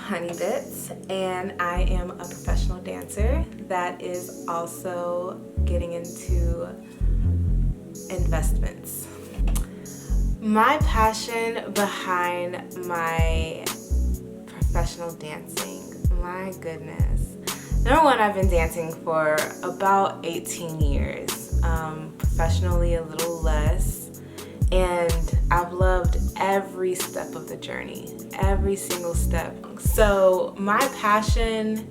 Honeybits, and I am a professional dancer that is also getting into investments. My passion behind my professional dancing, my goodness. Number one, I've been dancing for about 18 years, professionally a little less, and I've loved every step of the journey, every single step. So my passion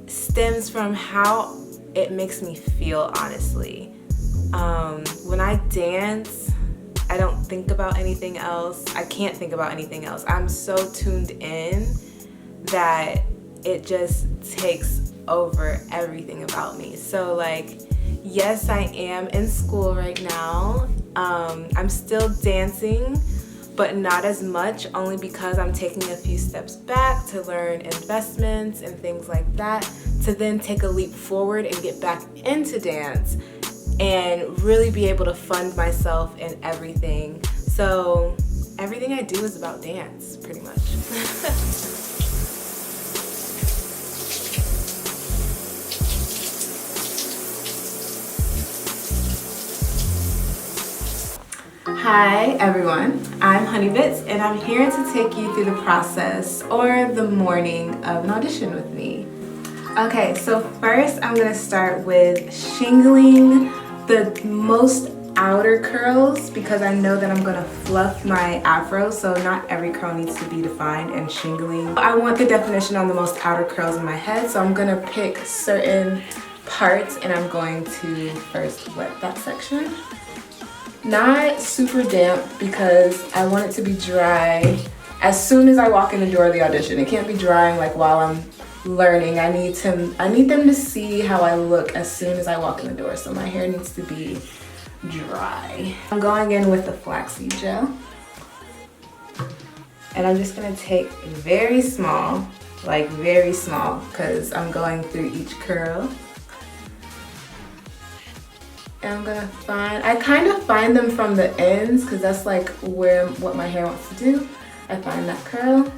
stems from how it makes me feel, honestly. When I dance, I don't think about anything else. I can't think about anything else. I'm so tuned in that it just takes over everything about me. So like, yes, I am in school right now. I'm still dancing, but not as much, only because I'm taking a few steps back to learn investments and things like that, to then take a leap forward and get back into dance and really be able to fund myself in everything. So everything I do is about dance, pretty much. Hi everyone, I'm Honeybits, and I'm here to take you through the process or the morning of an audition with me. Okay, so first I'm gonna start with shingling the most outer curls because I know that I'm gonna fluff my afro, so not every curl needs to be defined, and shingling. I want the definition on the most outer curls in my head, so I'm gonna pick certain parts and I'm going to first wet that section. Not super damp because I want it to be dry as soon as I walk in the door of the audition. It can't be drying like while I'm learning. I need them to see how I look as soon as I walk in the door, so my hair needs to be dry. I'm going in with the flaxseed gel, and I'm just gonna take very small, like very small, because I'm going through each curl. And I'm gonna I kind of find them from the ends because that's like what my hair wants to do. I find that curl,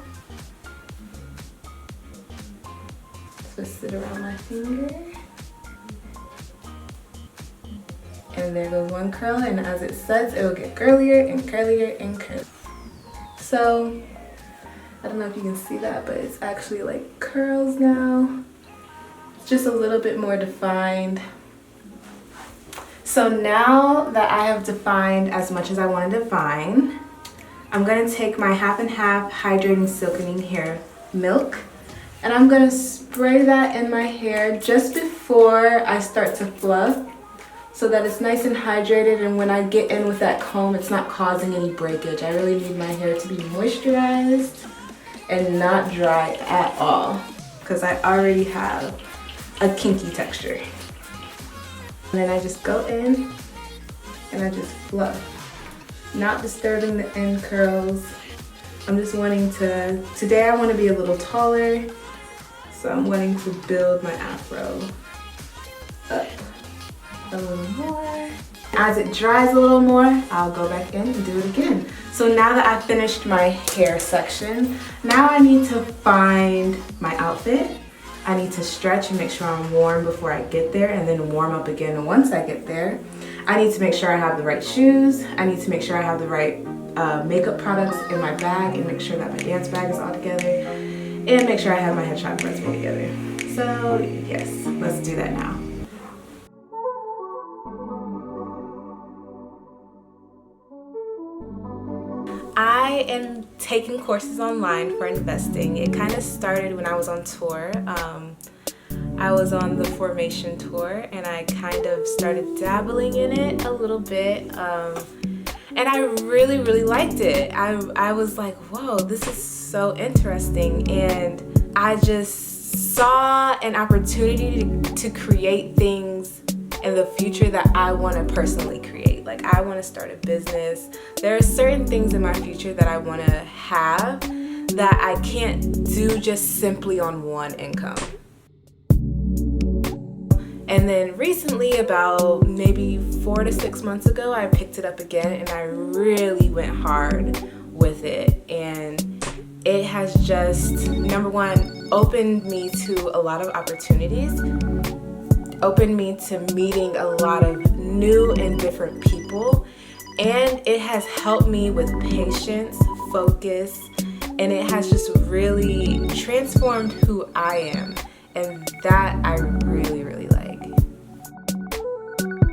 twist it around my finger, and there goes one curl, and as it sets, it will get curlier and curlier and curlier. So, I don't know if you can see that, but it's actually like curls now. It's just a little bit more defined. So now that I have defined as much as I want to define, I'm going to take my half and half hydrating silkening hair milk, and I'm going to spray that in my hair just before I start to fluff so that it's nice and hydrated, and when I get in with that comb, it's not causing any breakage. I really need my hair to be moisturized and not dry at all because I already have a kinky texture. And then I just go in and I just fluff, not disturbing the end curls. I'm just wanting to, today I want to be a little taller, so I'm wanting to build my afro up a little more. As it dries a little more, I'll go back in and do it again. So now that I've finished my hair section, now I need to find my outfit. I need to stretch and make sure I'm warm before I get there, and then warm up again once I get there. I need to make sure I have the right shoes. I need to make sure I have the right makeup products in my bag, and make sure that my dance bag is all together, and make sure I have my headshot parts all together. So yes, let's do that now. I am taking courses online for investing. It kind of started when I was on tour. I was on the Formation tour, and I kind of started dabbling in it a little bit, and I really, really liked it. I was like, whoa, this is so interesting, and I just saw an opportunity to create things in the future that I want to personally create. Like, I want to start a business. There are certain things in my future that I want to have that I can't do just simply on one income. And then recently, about maybe 4 to 6 months ago, I picked it up again and I really went hard with it. And it has just, number one, opened me to a lot of opportunities, opened me to meeting a lot of new and different people, and it has helped me with patience, focus, and it has just really transformed who I am, and that I really, really like.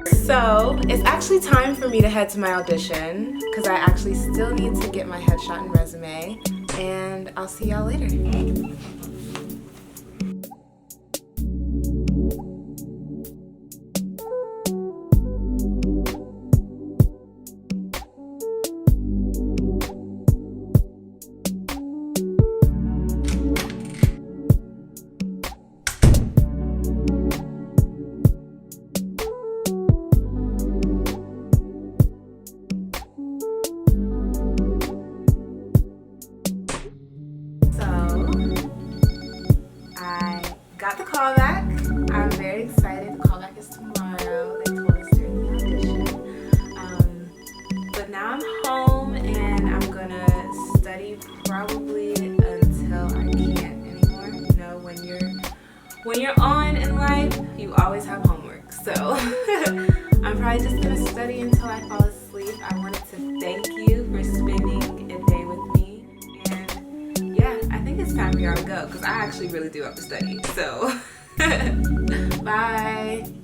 So it's actually time for me to head to my audition because I actually still need to get my headshot and resume, and I'll see y'all later. Got the call back. I'm very excited. The callback is tomorrow. They told us during the audition. But now I'm home and I'm gonna study probably until I can't anymore. You know, when you're on in life, you always have homework. So I'm probably just gonna study until I fall asleep. I wanted to thank you for spending a day with me. I think it's time for y'all to go because I actually really do have to study. So, bye.